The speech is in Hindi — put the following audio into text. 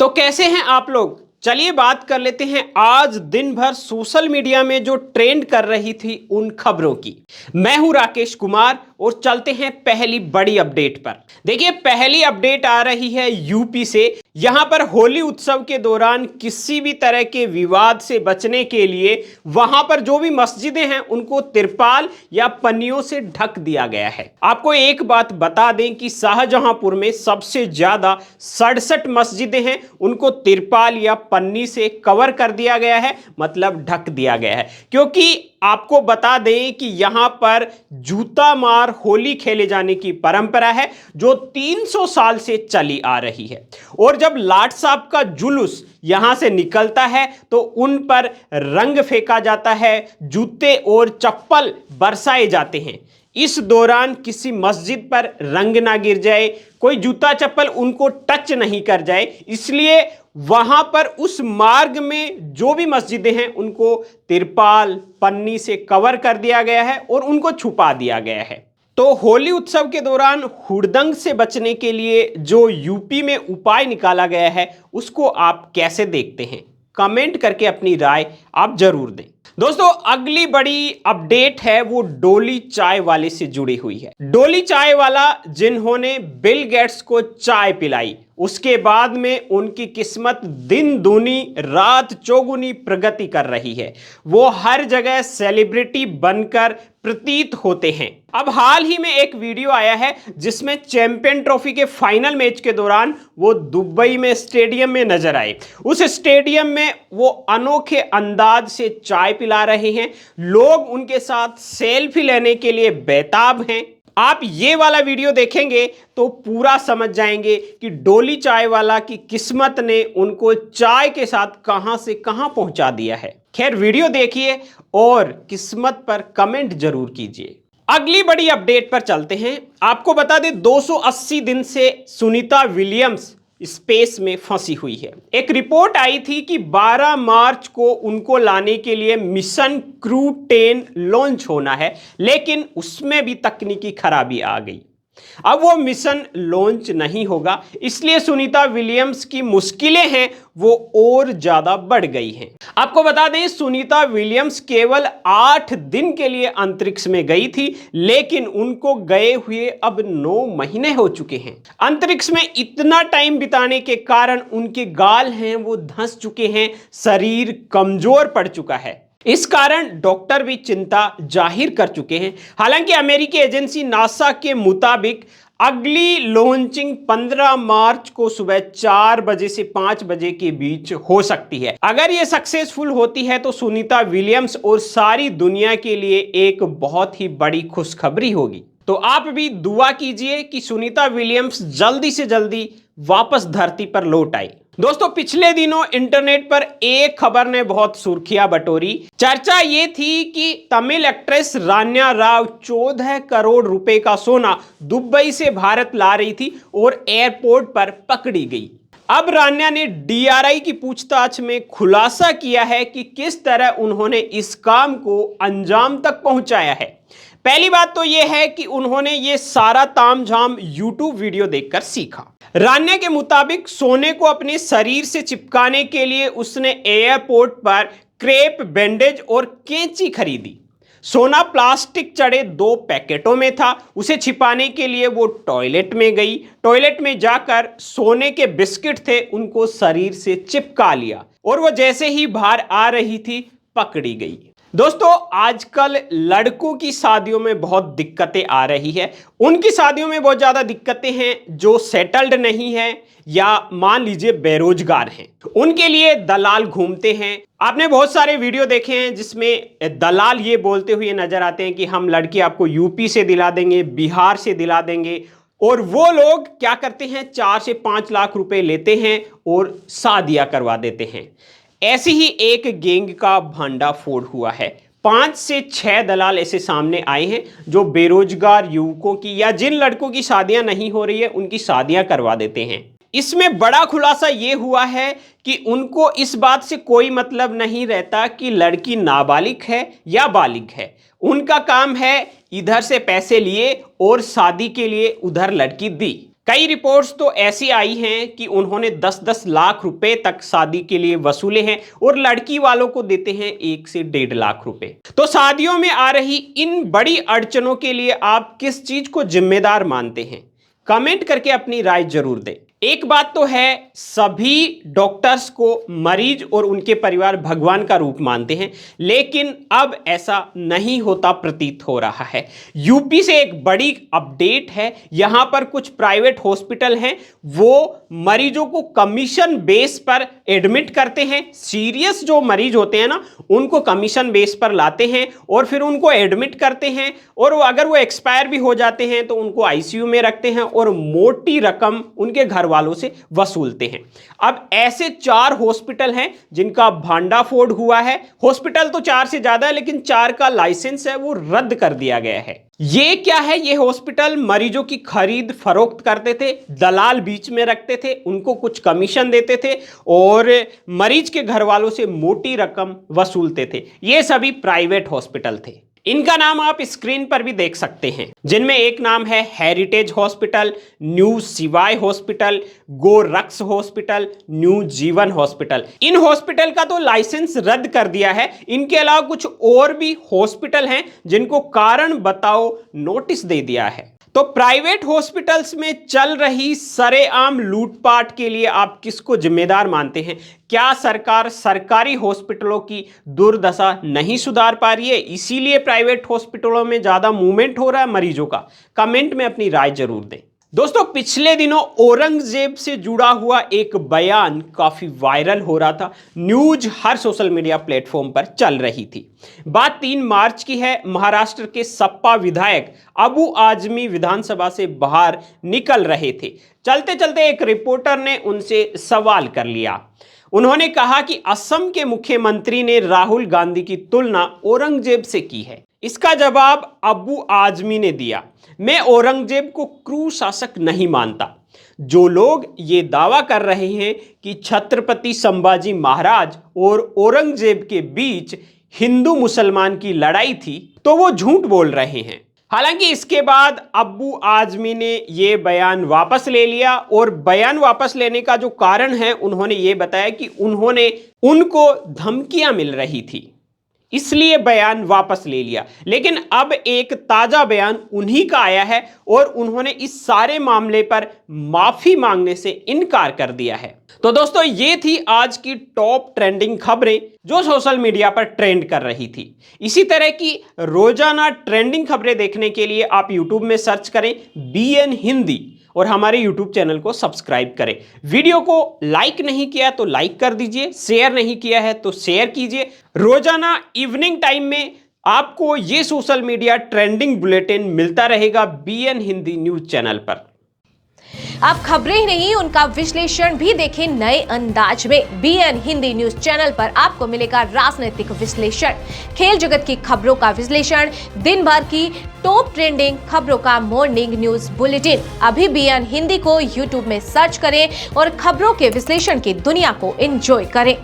तो कैसे हैं आप लोग। चलिए बात कर लेते हैं आज दिन भर सोशल मीडिया में जो ट्रेंड कर रही थी उन खबरों की। मैं हूं राकेश कुमार और चलते हैं पहली बड़ी अपडेट पर। देखिए पहली अपडेट आ रही है यूपी से। यहां पर होली उत्सव के दौरान किसी भी तरह के विवाद से बचने के लिए वहां पर जो भी मस्जिदें हैं उनको तिरपाल या पन्नियों से ढक दिया गया है। आपको एक बात बता दें कि शाहजहांपुर में सबसे ज्यादा 67 मस्जिदें हैं, उनको तिरपाल या पन्नी से कवर कर दिया गया है, मतलब ढक दिया गया है। क्योंकि आपको बता दें कि यहां पर जूता मार होली खेले जाने की परंपरा है जो 300 साल से चली आ रही है। और जब लाट साहब का जुलूस यहां से निकलता है तो उन पर रंग फेंका जाता है, जूते और चप्पल बरसाए जाते हैं। इस दौरान किसी मस्जिद पर रंग ना गिर जाए, कोई जूता चप्पल उनको टच नहीं कर जाए, इसलिए वहां पर उस मार्ग में जो भी मस्जिदें हैं उनको तिरपाल पन्नी से कवर कर दिया गया है और उनको छुपा दिया गया है। तो होली उत्सव के दौरान हुड़दंग से बचने के लिए जो यूपी में उपाय निकाला गया है उसको आप कैसे देखते हैं, कमेंट करके अपनी राय आप जरूर दें। दोस्तों अगली बड़ी अपडेट है वो डोली चाय वाले से जुड़ी हुई है। डोली चाय वाला जिन्होंने बिल गेट्स को चाय पिलाई, उसके बाद में उनकी किस्मत दिन दूनी रात चौगुनी प्रगति कर रही है। वो हर जगह सेलिब्रिटी बनकर प्रतीत होते हैं। अब हाल ही में एक वीडियो आया है जिसमें चैंपियन ट्रॉफी के फाइनल मैच के दौरान वो दुबई में स्टेडियम में नजर आए। उस स्टेडियम में वो अनोखे अंदाज से चाय पिला रहे हैं, लोग उनके साथ सेल्फी लेने के लिए बेताब हैं। आप ये वाला वीडियो देखेंगे तो पूरा समझ जाएंगे कि डोली चाय वाला की किस्मत ने उनको चाय के साथ कहां से कहां पहुंचा दिया है। खैर वीडियो देखिए और किस्मत पर कमेंट जरूर कीजिए। अगली बड़ी अपडेट पर चलते हैं। आपको बता दें 280 दिन से सुनीता विलियम्स स्पेस में फंसी हुई है। एक रिपोर्ट आई थी कि 12 मार्च को उनको लाने के लिए मिशन क्रू 10 लॉन्च होना है, लेकिन उसमें भी तकनीकी खराबी आ गई। अब वो मिशन लॉन्च नहीं होगा, इसलिए सुनीता विलियम्स की मुश्किलें हैं वो और ज्यादा बढ़ गई हैं। आपको बता दें सुनीता विलियम्स केवल 8 दिन के लिए अंतरिक्ष में गई थी, लेकिन उनको गए हुए अब 9 महीने हो चुके हैं। अंतरिक्ष में इतना टाइम बिताने के कारण उनके गाल हैं वो धंस चुके हैं, शरीर कमजोर पड़ चुका है। इस कारण डॉक्टर भी चिंता जाहिर कर चुके हैं। हालांकि अमेरिकी एजेंसी नासा के मुताबिक अगली लॉन्चिंग 15 मार्च को सुबह 4 बजे से 5 बजे के बीच हो सकती है। अगर यह सक्सेसफुल होती है तो सुनीता विलियम्स और सारी दुनिया के लिए एक बहुत ही बड़ी खुशखबरी होगी। तो आप भी दुआ कीजिए कि सुनीता विलियम्स जल्दी से जल्दी वापस धरती पर लौट आए। दोस्तों पिछले दिनों इंटरनेट पर एक खबर ने बहुत सुर्खियां बटोरी। चर्चा ये थी कि तमिल एक्ट्रेस रान्या राव 14 करोड़ रुपए का सोना दुबई से भारत ला रही थी और एयरपोर्ट पर पकड़ी गई। अब रान्या ने डीआरआई की पूछताछ में खुलासा किया है कि किस तरह उन्होंने इस काम को अंजाम तक पहुंचाया है। पहली बात तो यह है कि उन्होंने ये सारा तामझाम यूट्यूब वीडियो देखकर सीखा। रान्या के मुताबिक सोने को अपने शरीर से चिपकाने के लिए उसने एयरपोर्ट पर क्रेप बैंडेज और कैंची खरीदी। सोना प्लास्टिक चढ़े 2 पैकेटों में था। उसे छिपाने के लिए वो टॉयलेट में गई। टॉयलेट में जाकर सोने के बिस्किट थे उनको शरीर से चिपका लिया और वो जैसे ही बाहर आ रही थी पकड़ी गई। दोस्तों आजकल लड़कों की शादियों में बहुत दिक्कतें आ रही है। उनकी शादियों में बहुत ज़्यादा दिक्कतें हैं जो सेटल्ड नहीं है या मान लीजिए बेरोजगार हैं। उनके लिए दलाल घूमते हैं। आपने बहुत सारे वीडियो देखे हैं जिसमें दलाल ये बोलते हुए नजर आते हैं कि हम लड़की आपको यूपी से दिला देंगे, बिहार से दिला देंगे, और वो लोग क्या करते हैं 4 से 5 लाख रुपए लेते हैं और शादियां करवा देते हैं। ऐसी ही एक गैंग का भंडाफोड़ हुआ है। 5 से 6 दलाल ऐसे सामने आए हैं जो बेरोजगार युवकों की या जिन लड़कों की शादियां नहीं हो रही है उनकी शादियां करवा देते हैं। इसमें बड़ा खुलासा यह हुआ है कि उनको इस बात से कोई मतलब नहीं रहता कि लड़की नाबालिग है या बालिग है। उनका काम है इधर से पैसे लिए और शादी के लिए उधर लड़की दी। कई रिपोर्ट्स तो ऐसी आई हैं कि उन्होंने 10-10 लाख रुपए तक शादी के लिए वसूले हैं और लड़की वालों को देते हैं 1 से 1.5 लाख रुपए। तो शादियों में आ रही इन बड़ी अड़चनों के लिए आप किस चीज को जिम्मेदार मानते हैं? कमेंट करके अपनी राय जरूर दें। एक बात तो है, सभी डॉक्टर्स को मरीज और उनके परिवार भगवान का रूप मानते हैं, लेकिन अब ऐसा नहीं होता प्रतीत हो रहा है। यूपी से एक बड़ी अपडेट है। यहां पर कुछ प्राइवेट हॉस्पिटल हैं, वो मरीजों को कमीशन बेस पर एडमिट करते हैं। सीरियस जो मरीज होते हैं ना, उनको कमीशन बेस पर लाते हैं और फिर उनको एडमिट करते हैं, और अगर वो एक्सपायर भी हो जाते हैं तो उनको आईसीयू में रखते हैं और मोटी रकम उनके घर वालों से वसूलते हैं। अब ऐसे 4 हॉस्पिटल हैं जिनका भांडाफोड़ हुआ है। हॉस्पिटल तो 4 से ज्यादा है, लेकिन 4 का लाइसेंस है वो रद्द कर दिया गया है। ये क्या है? ये हॉस्पिटल मरीजों की खरीद फरोख्त करते थे, दलाल बीच में रखते थे, उनको कुछ कमीशन देते थे और मरीज के घर वालों से मोटी रकम वसूलते थे। ये सभी प्राइवेट हॉस्पिटल थे। इनका नाम आप स्क्रीन पर भी देख सकते हैं, जिनमें एक नाम है हेरिटेज हॉस्पिटल, न्यू शिवाय हॉस्पिटल, गोरक्ष हॉस्पिटल, न्यू जीवन हॉस्पिटल। इन हॉस्पिटल का तो लाइसेंस रद्द कर दिया है। इनके अलावा कुछ और भी हॉस्पिटल हैं जिनको कारण बताओ नोटिस दे दिया है। तो प्राइवेट हॉस्पिटल्स में चल रही सरेआम लूटपाट के लिए आप किसको जिम्मेदार मानते हैं? क्या सरकार सरकारी हॉस्पिटलों की दुर्दशा नहीं सुधार पा रही है, इसीलिए प्राइवेट हॉस्पिटलों में ज्यादा मूवमेंट हो रहा है मरीजों का? कमेंट में अपनी राय जरूर दें। दोस्तों, पिछले दिनों औरंगजेब से जुड़ा हुआ एक बयान काफी वायरल हो रहा था। न्यूज हर सोशल मीडिया प्लेटफॉर्म पर चल रही थी। बात 3 मार्च की है। महाराष्ट्र के सपा विधायक अबू आजमी विधानसभा से बाहर निकल रहे थे। चलते चलते एक रिपोर्टर ने उनसे सवाल कर लिया। उन्होंने कहा कि असम के मुख्यमंत्री ने राहुल गांधी की तुलना औरंगजेब से की है। इसका जवाब अबू आजमी ने दिया, मैं औरंगजेब को क्रूर शासक नहीं मानता। जो लोग ये दावा कर रहे हैं कि छत्रपति संभाजी महाराज और औरंगजेब के बीच हिंदू मुसलमान की लड़ाई थी, तो वो झूठ बोल रहे हैं। हालांकि इसके बाद अब्बू आजमी ने ये बयान वापस ले लिया, और बयान वापस लेने का जो कारण है, उन्होंने ये बताया कि उनको धमकियां मिल रही थी, इसलिए बयान वापस ले लिया। लेकिन अब एक ताजा बयान उन्हीं का आया है और उन्होंने इस सारे मामले पर माफी मांगने से इनकार कर दिया है। तो दोस्तों, ये थी आज की टॉप ट्रेंडिंग खबरें जो सोशल मीडिया पर ट्रेंड कर रही थी। इसी तरह की रोजाना ट्रेंडिंग खबरें देखने के लिए आप यूट्यूब में सर्च करें BN हिंदी और हमारे YouTube चैनल को सब्सक्राइब करें। वीडियो को लाइक नहीं किया तो लाइक कर दीजिए, शेयर नहीं किया है तो शेयर कीजिए। रोजाना इवनिंग टाइम में आपको ये सोशल मीडिया ट्रेंडिंग बुलेटिन मिलता रहेगा BN हिंदी न्यूज चैनल पर। आप खबरें ही नहीं, उनका विश्लेषण भी देखें नए अंदाज में। BN हिंदी न्यूज चैनल पर आपको मिलेगा राजनीतिक विश्लेषण, खेल जगत की खबरों का विश्लेषण, दिन भर की टॉप ट्रेंडिंग खबरों का मॉर्निंग न्यूज बुलेटिन। अभी BN हिंदी को YouTube में सर्च करें और खबरों के विश्लेषण की दुनिया को एंजॉय करें।